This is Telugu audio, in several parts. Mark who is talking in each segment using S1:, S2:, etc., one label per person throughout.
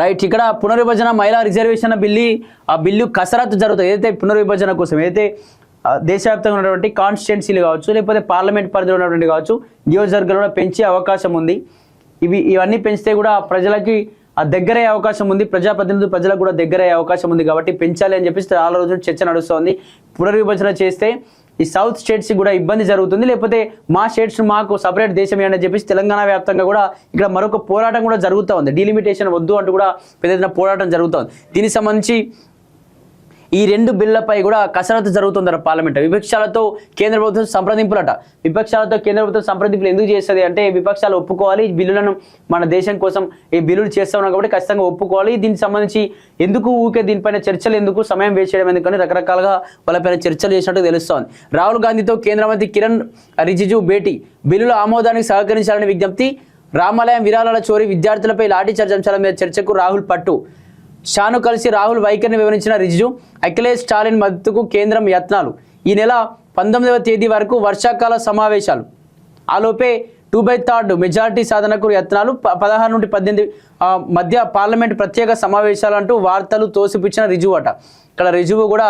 S1: రైట్. ఇక్కడ పునర్విభజన మహిళా రిజర్వేషన్ బిల్లు కసరత్తు జరుగుతుంది. ఏదైతే పునర్విభజన కోసం ఏదైతే దేశవ్యాప్తంగా ఉన్నటువంటి కాన్స్టిట్యున్సీలు కావచ్చు, లేకపోతే పార్లమెంట్ పరిధిలో ఉన్నటువంటి కావచ్చు, నియోజకవర్గాల్లో పెంచే అవకాశం ఉంది. ఇవన్నీ పెంచితే కూడా ప్రజలకి దగ్గరయ్యే అవకాశం ఉంది, ప్రజాప్రతినిధులు ప్రజలకు కూడా దగ్గరయ్యే అవకాశం ఉంది. కాబట్టి పెంచాలి అని చెప్పేసి చాలా రోజులు చర్చ నడుస్తుంది. పునర్విభజన చేస్తే ఈ సౌత్ స్టేట్స్ కూడా ఇబ్బంది జరుగుతుంది, లేకపోతే మా స్టేట్స్ మాకు సపరేట్ దేశం అని చెప్పేసి తెలంగాణ వ్యాప్తంగా కూడా ఇక్కడ మరొక పోరాటం కూడా జరుగుతూ ఉంది. డీలిమిటేషన్ వద్దు అంటూ కూడా పెద్ద ఎత్తున పోరాటం జరుగుతుంది. దీనికి సంబంధించి ఈ రెండు బిల్లులపై కూడా కసరత్తు జరుగుతుందట పార్లమెంట్. విపక్షాలతో కేంద్ర ప్రభుత్వం సంప్రదింపులట. విపక్షాలతో కేంద్ర ప్రభుత్వం సంప్రదింపులు ఎందుకు చేస్తుంది అంటే విపక్షాలు ఒప్పుకోవాలి, ఈ బిల్లులను మన దేశం కోసం ఈ బిల్లులు చేస్తా ఉన్నాం కాబట్టి ఖచ్చితంగా ఒప్పుకోవాలి. దీనికి సంబంధించి ఎందుకు ఊకే దీనిపైన చర్చలు ఎందుకు, సమయం వేస్ట్ చేయడం ఎందుకని రకరకాలుగా వాళ్ళపైన చర్చలు చేసినట్టు తెలుస్తోంది. రాహుల్ గాంధీతో కేంద్ర మంత్రి కిరణ్ రిజిజు భేటీ. బిల్లుల ఆమోదానికి సహకరించాలని విజ్ఞప్తి. రామాలయం విరాళాల చోరీ, విద్యార్థులపై లాఠీ చార్జ్ అంశాల మీద చర్చకు రాహుల్ పట్టు. షాను కలిసి రాహుల్ వైఖరిని వివరించిన రిజిజు. అఖిలేష్ స్టాలిన్ మద్దతుకు కేంద్రం యత్నాలు. ఈ నెల 19వ తేదీ వరకు వర్షాకాల సమావేశాలు. ఆలోపే 2/3 మెజార్టీ సాధనకు యత్నాలు. 16 నుండి 18 మధ్య పార్లమెంట్ ప్రత్యేక సమావేశాలు అంటూ వార్తలు తోసిపుచ్చిన రిజిజు అట. ఇక్కడ రిజిజు కూడా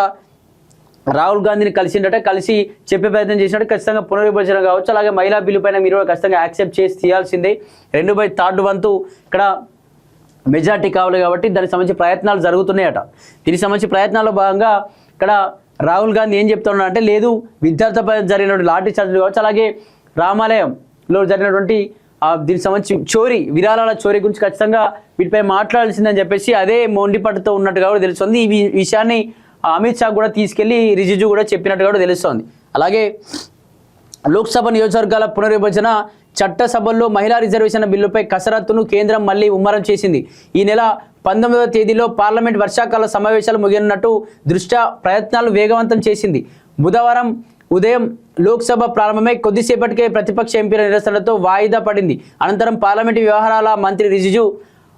S1: రాహుల్ గాంధీని కలిసిండట, కలిసి చెప్పే ప్రయత్నం చేసినట్టు. ఖచ్చితంగా పునర్విభజన కావచ్చు, అలాగే మహిళా బిల్లు పైన మీరు కూడా ఖచ్చితంగా యాక్సెప్ట్ చేసి తీయాల్సిందే. 2/3 వంతు ఇక్కడ మెజార్టీ కావాలి కాబట్టి దానికి సంబంధించి ప్రయత్నాలు జరుగుతున్నాయట. దీనికి సంబంధించి ప్రయత్నాల్లో భాగంగా ఇక్కడ రాహుల్ గాంధీ ఏం చెప్తున్నాడు అంటే, లేదు విద్యార్థులపై జరిగినటువంటి లాఠీ చార్జీలు కావచ్చు, అలాగే రామాలయంలో జరిగినటువంటి దీనికి సంబంధించి విరాళాల చోరీ గురించి ఖచ్చితంగా వీటిపై మాట్లాడాల్సిందని చెప్పేసి అదే మొండిపట్టుతో ఉన్నట్టుగా కూడా తెలుస్తుంది. ఈ విషయాన్ని అమిత్ షా కూడా తీసుకెళ్లి రిజిజు కూడా చెప్పినట్టుగా కూడా తెలుస్తోంది. అలాగే లోక్సభ నియోజకవర్గాల పునర్విభజన చట్టసభల్లో మహిళా రిజర్వేషన్ బిల్లుపై కసరత్తును కేంద్రం మళ్లీ ముమ్మరం చేసింది. ఈ నెల 19వ తేదీలో పార్లమెంట్ వర్షాకాల సమావేశాలు ముగియనున్నట్టు దృష్ట్యా ప్రయత్నాలు వేగవంతం చేసింది. బుధవారం ఉదయం లోక్సభ ప్రారంభమై కొద్దిసేపటికే ప్రతిపక్ష ఎంపీల నిరసనలతో వాయిదా పడింది. అనంతరం పార్లమెంటు వ్యవహారాల మంత్రి రిజిజు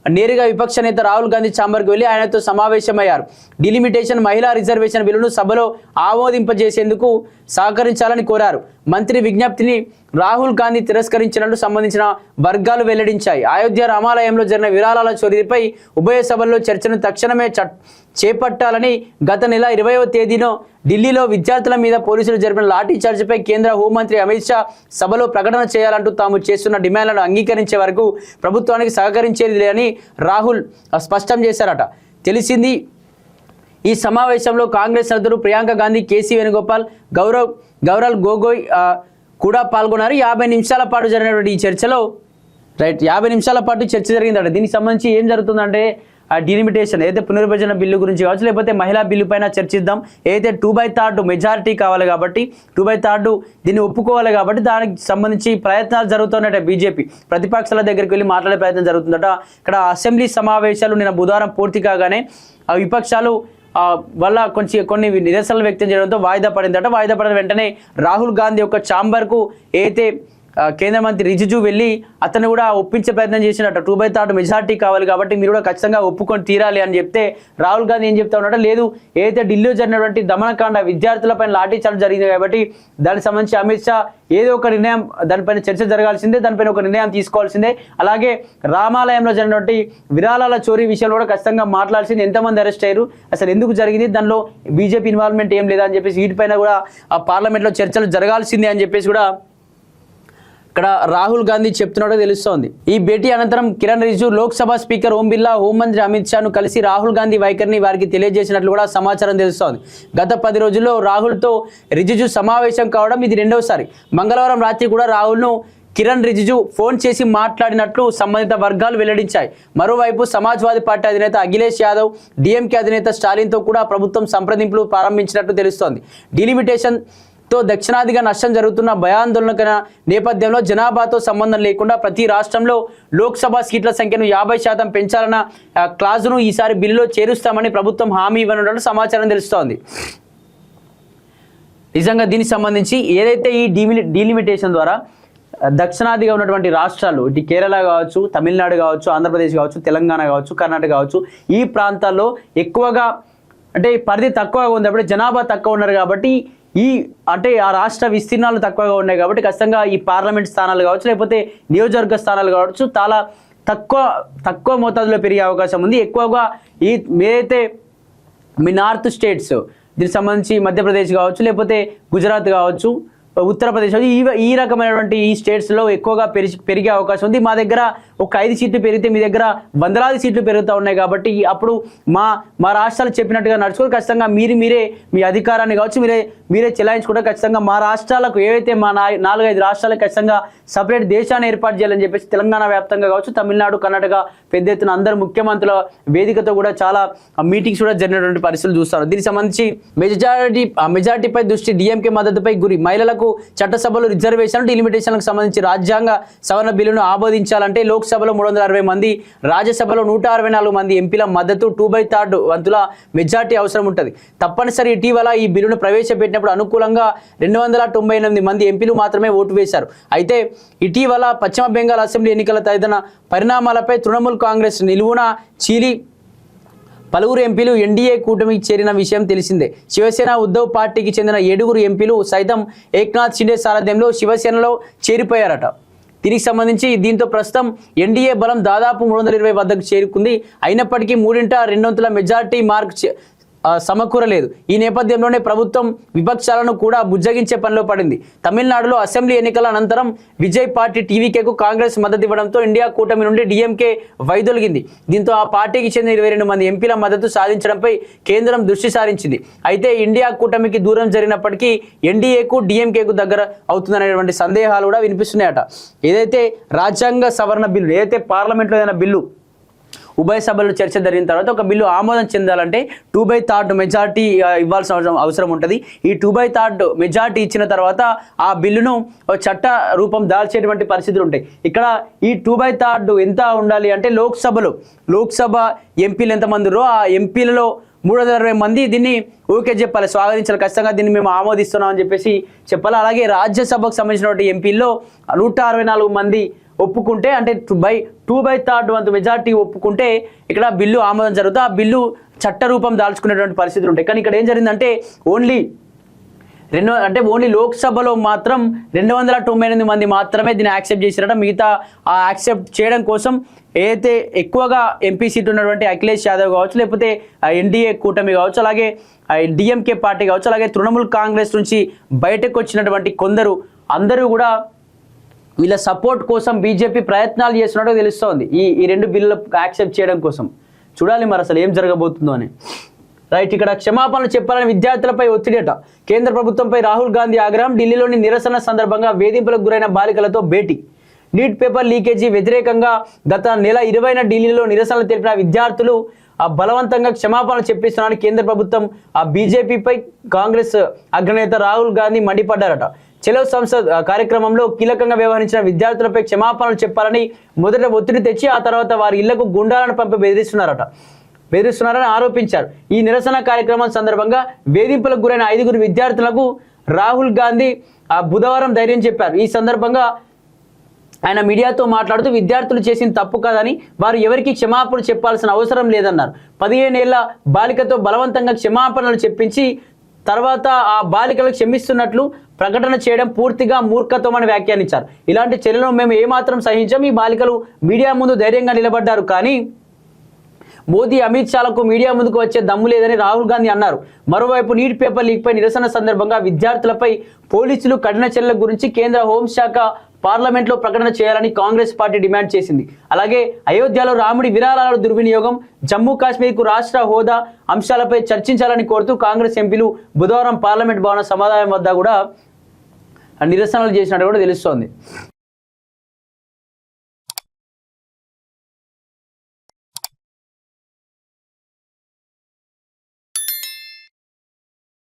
S1: నేరుగా విపక్ష నేత రాహుల్ గాంధీ ఛాంబర్కు వెళ్లి ఆయనతో సమావేశమయ్యారు. డిలిమిటేషన్ మహిళా రిజర్వేషన్ బిల్లును సభలో ఆమోదింపజేసేందుకు సహకరించాలని కోరారు. మంత్రి విజ్ఞప్తిని రాహుల్ గాంధీ తిరస్కరించినట్లు సంబంధించిన వర్గాలు వెల్లడించాయి. అయోధ్య రామాలయంలో జరిగిన విరాళాల చోరీపై ఉభయ సభల్లో చర్చను తక్షణమే చేపట్టాలని గత నెల 20వ తేదీన ఢిల్లీలో విద్యార్థుల మీద పోలీసులు జరిపిన లాఠీ చార్జిపై కేంద్ర హోంమంత్రి అమిత్ షా సభలో ప్రకటన చేయాలంటూ తాము చేస్తున్న డిమాండ్లను అంగీకరించే వరకు ప్రభుత్వానికి సహకరించేది లేదని రాహుల్ స్పష్టం చేశారట. తెలిసింది. ఈ సమావేశంలో కాంగ్రెస్ నేతలు ప్రియాంక గాంధీ, కేసీ వేణుగోపాల్, గౌరవ్ గొగోయ్ కూడా పాల్గొన్నారు. 50 నిమిషాల పాటు జరిగినటువంటి ఈ చర్చలో 50 నిమిషాల పాటు చర్చ జరిగిందట. దీనికి సంబంధించి ఏం జరుగుతుందంటే డిలిమిటేషన్ ఏదైతే పునర్విభజన బిల్లు గురించి కావచ్చు, లేకపోతే మహిళా బిల్లు పైన చర్చిద్దాం. ఏదైతే 2/3 మెజారిటీ కావాలి కాబట్టి 2/3 దీన్ని ఒప్పుకోవాలి కాబట్టి దానికి సంబంధించి ప్రయత్నాలు జరుగుతున్నట్ట. బీజేపీ ప్రతిపక్షాల దగ్గరికి వెళ్ళి మాట్లాడే ప్రయత్నం జరుగుతుందట. ఇక్కడ అసెంబ్లీ సమావేశాలు నిన్న బుధవారం పూర్తి కాగానే విపక్షాలు వల్ల కొన్ని నిరసనలు వ్యక్తం చేయడంతో వాయిదా పడిందట. వాయిదా పడిన వెంటనే రాహుల్ గాంధీ యొక్క ఛాంబర్కు అయితే కేంద్ర మంత్రి రిజిజు వెళ్ళి అతను కూడా ఒప్పించే ప్రయత్నం చేసినట్టు. 2/3 మెజార్టీ కావాలి కాబట్టి మీరు కూడా ఖచ్చితంగా ఒప్పుకొని తీరాలి అని చెప్తే రాహుల్ గాంధీ ఏం చెప్తా ఉన్నాడు, లేదు ఏదైతే ఢిల్లీలో జరిగినటువంటి దమనకాండ విద్యార్థులపైన లాఠీ చార్జ్ జరిగింది కాబట్టి దానికి సంబంధించి అమిత్ షా ఏదో ఒక నిర్ణయం, దానిపైన చర్చ జరగాల్సిందే, దానిపైన ఒక నిర్ణయం తీసుకోవాల్సిందే. అలాగే రామాలయంలో జరిగినటువంటి విరాళాల చోరీ విషయంలో కూడా ఖచ్చితంగా మాట్లాడాల్సింది. ఎంతమంది అరెస్ట్ అయ్యారు, అసలు ఎందుకు జరిగింది, దానిలో బీజేపీ ఇన్వాల్వ్మెంట్ ఏం లేదా అని చెప్పేసి వీటిపైన కూడా పార్లమెంట్లో చర్చలు జరగాల్సిందే అని చెప్పేసి కూడా ఇక్కడ రాహుల్ గాంధీ చెప్తున్నట్టు తెలుస్తోంది. ఈ భేటీ అనంతరం కిరణ్ రిజిజు లోక్సభ స్పీకర్ ఓం బిర్లా, హోంమంత్రి అమిత్ షాను కలిసి రాహుల్ గాంధీ వైఖరిని వారికి తెలియజేసినట్లు కూడా సమాచారం తెలుస్తోంది. గత 10 రోజుల్లో రాహుల్తో రిజిజు సమావేశం కావడం ఇది రెండవసారి. మంగళవారం రాత్రి కూడా రాహుల్ను కిరణ్ రిజిజు ఫోన్ చేసి మాట్లాడినట్లు సంబంధిత వర్గాలు వెల్లడించాయి. మరోవైపు సమాజ్వాదీ పార్టీ అధినేత అఖిలేష్ యాదవ్, డిఎంకే అధినేత స్టాలిన్తో కూడా ప్రభుత్వం సంప్రదింపులు ప్రారంభించినట్లు తెలుస్తోంది. డిలిమిటేషన్ తో దక్షిణాదిగా నష్టం జరుగుతున్న భయాందోళన నేపథ్యంలో జనాభాతో సంబంధం లేకుండా ప్రతి రాష్ట్రంలో లోక్సభ సీట్ల సంఖ్యను 50% పెంచాలన్న క్లాజును ఈసారి బిల్లులో చేరుస్తామని ప్రభుత్వం హామీ ఇవ్వనున్నట్లు సమాచారం తెలుస్తోంది. నిజంగా దీనికి సంబంధించి ఏదైతే ఈ డీలిమిటేషన్ ద్వారా దక్షిణాదిగా ఉన్నటువంటి రాష్ట్రాలు, ఇటు కేరళ కావచ్చు, తమిళనాడు కావచ్చు, ఆంధ్రప్రదేశ్ కావచ్చు, తెలంగాణ కావచ్చు, కర్ణాటక కావచ్చు, ఈ ప్రాంతాల్లో ఎక్కువగా అంటే పరిధి తక్కువగా ఉంది కాబట్టి జనాభా తక్కువ ఉన్నారు కాబట్టి ఆ రాష్ట్ర విస్తీర్ణాలు తక్కువగా ఉన్నాయి కాబట్టి ఖచ్చితంగా ఈ పార్లమెంట్ స్థానాలు కావచ్చు, లేకపోతే నియోజకవర్గ స్థానాలు కావచ్చు తక్కువ మోతాదులో పెరిగే అవకాశం ఉంది. ఎక్కువగా ఏదైతే మీ నార్త్ స్టేట్స్ దీనికి సంబంధించి మధ్యప్రదేశ్ కావచ్చు, లేకపోతే గుజరాత్ కావచ్చు, ఉత్తరప్రదేశ్ ఈ రకమైనటువంటి ఈ స్టేట్స్లో ఎక్కువగా పెరిగే అవకాశం ఉంది. మా దగ్గర ఒక 5 సీట్లు పెరిగితే మీ దగ్గర వందలాది సీట్లు పెరుగుతూ ఉన్నాయి. కాబట్టి అప్పుడు మా రాష్ట్రాలు చెప్పినట్టుగా నడుచుకొని ఖచ్చితంగా మీరే మీ అధికారాన్ని కావచ్చు మీరే చెలాయించుకుంటే ఖచ్చితంగా మా రాష్ట్రాలకు ఏవైతే మా 4-5 రాష్ట్రాలకు ఖచ్చితంగా సపరేట్ దేశాన్ని ఏర్పాటు చేయాలని చెప్పేసి తెలంగాణ వ్యాప్తంగా కావచ్చు, తమిళనాడు, కర్ణాటక పెద్ద ఎత్తున అందరు ముఖ్యమంత్రుల వేదికతో కూడా చాలా మీటింగ్స్ కూడా జరిగినటువంటి పరిస్థితులు చూస్తారు. దీనికి సంబంధించి మెజారిటీపై దృష్టి, డిఎంకే మద్దతుపై గురి, మహిళలకు చట్టసభలో రిజర్వేషన్ డిలిమిటేషన్లకు సంబంధించి రాజ్యాంగ సవరణ బిల్లును ఆమోదించాలంటే లోక్సభలో 360 మంది, రాజ్యసభలో 164 మంది ఎంపీల మద్దతు 2/3 వంతుల మెజార్టీ అవసరం ఉంటుంది. తప్పనిసరి ఇటీవల ఈ బిల్లును ప్రవేశపెట్టినప్పుడు అనుకూలంగా 298 మంది ఎంపీలు మాత్రమే ఓటు వేశారు. అయితే ఇటీవల పశ్చిమ బెంగాల్ అసెంబ్లీ ఎన్నికల తదితర పరిణామాలపై తృణమూల్ కాంగ్రెస్ నిలువున చీలి పలువురు ఎంపీలు ఎన్డీఏ కూటమికి చేరిన విషయం తెలిసిందే. శివసేన, ఉద్ధవ్ పార్టీకి చెందిన 7 ఎంపీలు సైతం ఏక్నాథ్ షిండే సారథ్యంలో శివసేనలో చేరిపోయారట. దీనికి సంబంధించి దీంతో ప్రస్తుతం ఎన్డీఏ బలం దాదాపు 320 వద్దకు చేరుకుంది. అయినప్పటికీ 3/2 మెజార్టీ మార్క్ సమకూరలేదు. ఈ నేపథ్యంలోనే ప్రభుత్వం విపక్షాలను కూడా బుజ్జగించే పనిలో పడింది. తమిళనాడులో అసెంబ్లీ ఎన్నికల అనంతరం విజయ్ పార్టీ టీవీకేకు కాంగ్రెస్ మద్దతు ఇవ్వడంతో ఇండియా కూటమి నుండి డిఎంకే వైదొలిగింది. దీంతో ఆ పార్టీకి చెందిన 22 మంది ఎంపీల మద్దతు సాధించడంపై కేంద్రం దృష్టి సారించింది. అయితే ఇండియా కూటమికి దూరం జరిగినప్పటికీ ఎన్డీఏకు డిఎంకేకు దగ్గర అవుతుందనేటువంటి సందేహాలు కూడా వినిపిస్తున్నాయట. ఏదైతే రాజ్యాంగ సవరణ బిల్లు, ఏదైతే పార్లమెంట్లో ఏదైనా బిల్లు ఉభయ సభల్లో చర్చ జరిగిన తర్వాత ఒక బిల్లు ఆమోదం చెందాలంటే 2/3 మెజార్టీ ఇవ్వాల్సిన అవసరం ఉంటుంది. ఈ 2/3 మెజార్టీ ఇచ్చిన తర్వాత ఆ బిల్లును చట్ట రూపం దాల్చేటువంటి పరిస్థితులు ఉంటాయి. ఇక్కడ ఈ 2/3 ఎంత ఉండాలి అంటే లోక్సభ ఎంపీలు ఎంతమంది ఉన్నారో ఆ ఎంపీలలో 360 మంది దీన్ని ఓకే చెప్పాలి, స్వాగతించాలి, ఖచ్చితంగా దీన్ని మేము ఆమోదిస్తున్నాం అని చెప్పేసి చెప్పాలి. అలాగే రాజ్యసభకు సంబంధించినటువంటి ఎంపీల్లో 164 మంది ఒప్పుకుంటే, అంటే 2/3 వంతు మెజార్టీ ఒప్పుకుంటే ఇక్కడ బిల్లు ఆమోదం జరుగుతుంది. ఆ బిల్లు చట్ట రూపం దాల్చుకునేటువంటి పరిస్థితులు ఉంటాయి. కానీ ఇక్కడ ఏం జరిగిందంటే ఓన్లీ లోక్సభలో మాత్రం 298 మంది మాత్రమే దీన్ని యాక్సెప్ట్ చేసిరట. మిగతా ఆ యాక్సెప్ట్ చేయడం కోసం ఏదైతే ఎక్కువగా ఎంపీ సీట్ ఉన్నటువంటి అఖిలేష్ యాదవ్ కావచ్చు, లేకపోతే ఎన్డీఏ కూటమి కావచ్చు, అలాగే డిఎంకే పార్టీ కావచ్చు, అలాగే తృణమూల్ కాంగ్రెస్ నుంచి బయటకు వచ్చినటువంటి కొందరు అందరూ కూడా వీళ్ళ సపోర్ట్ కోసం బీజేపీ ప్రయత్నాలు చేస్తున్నట్టు తెలుస్తోంది ఈ 2 బిల్లులు యాక్సెప్ట్ చేయడం కోసం. చూడాలి మరి అసలు ఏం జరగబోతుందో అని. రైట్, ఇక్కడ క్షమాపణలు చెప్పాలని విద్యార్థులపై ఒత్తిడిట. కేంద్ర ప్రభుత్వంపై రాహుల్ గాంధీ ఆగ్రహం. ఢిల్లీలోని నిరసన సందర్భంగా వేధింపులకు గురైన బాలికలతో భేటీ. నీట్ పేపర్ లీకేజీ వ్యతిరేకంగా గత నెల 20న ఢిల్లీలో నిరసనలు తెలిపిన విద్యార్థులు బలవంతంగా క్షమాపణలు చెప్పిస్తున్నారని కేంద్ర ప్రభుత్వం బీజేపీపై కాంగ్రెస్ అగ్రనేత రాహుల్ గాంధీ మండిపడ్డారట. చలో సంసద్ కార్యక్రమంలో కీలకంగా వ్యవహరించిన విద్యార్థులపై క్షమాపణలు చెప్పాలని మొదట ఒత్తిడి తెచ్చి ఆ తర్వాత వారి ఇళ్లకు గుండాలను పంపి బెదిరిస్తున్నారని ఆరోపించారు. ఈ నిరసన కార్యక్రమం సందర్భంగా వేధింపులకు గురైన 5 విద్యార్థులకు రాహుల్ గాంధీ బుధవారం ధైర్యం చెప్పారు. ఈ సందర్భంగా ఆయన మీడియాతో మాట్లాడుతూ విద్యార్థులు చేసిన తప్పు కాదని, వారు ఎవరికి క్షమాపణ చెప్పాల్సిన అవసరం లేదన్నారు. 15 ఏళ్ల బాలికతో బలవంతంగా క్షమాపణలు చెప్పించి తర్వాత ఆ బాలికలకు క్షమిస్తున్నట్లు ప్రకటన చేయడం పూర్తిగా మూర్ఖత్వం అని వ్యాఖ్యానించారు. ఇలాంటి చర్యలను మేము ఏమాత్రం సహించాం. ఈ బాలికలు మీడియా ముందు ధైర్యంగా నిలబడ్డారు, కానీ మోదీ, అమిత్ షాలకు మీడియా ముందుకు వచ్చే దమ్ము లేదని రాహుల్ గాంధీ అన్నారు. మరోవైపు నీట్ పేపర్ లీక్పై నిరసన సందర్భంగా విద్యార్థులపై పోలీసులు కఠిన చర్యల గురించి కేంద్ర హోంశాఖ పార్లమెంట్లో ప్రకటన చేయాలని కాంగ్రెస్ పార్టీ డిమాండ్ చేసింది. అలాగే అయోధ్యలో రాముడి విరాళాల దుర్వినియోగం, జమ్మూ కాశ్మీర్కు రాష్ట్ర హోదా అంశాలపై చర్చించాలని కోరుతూ కాంగ్రెస్ ఎంపీలు బుధవారం పార్లమెంట్ భవన సమాధానం వద్ద కూడా నిరసనలు చేసినట్టు కూడా తెలుస్తోంది.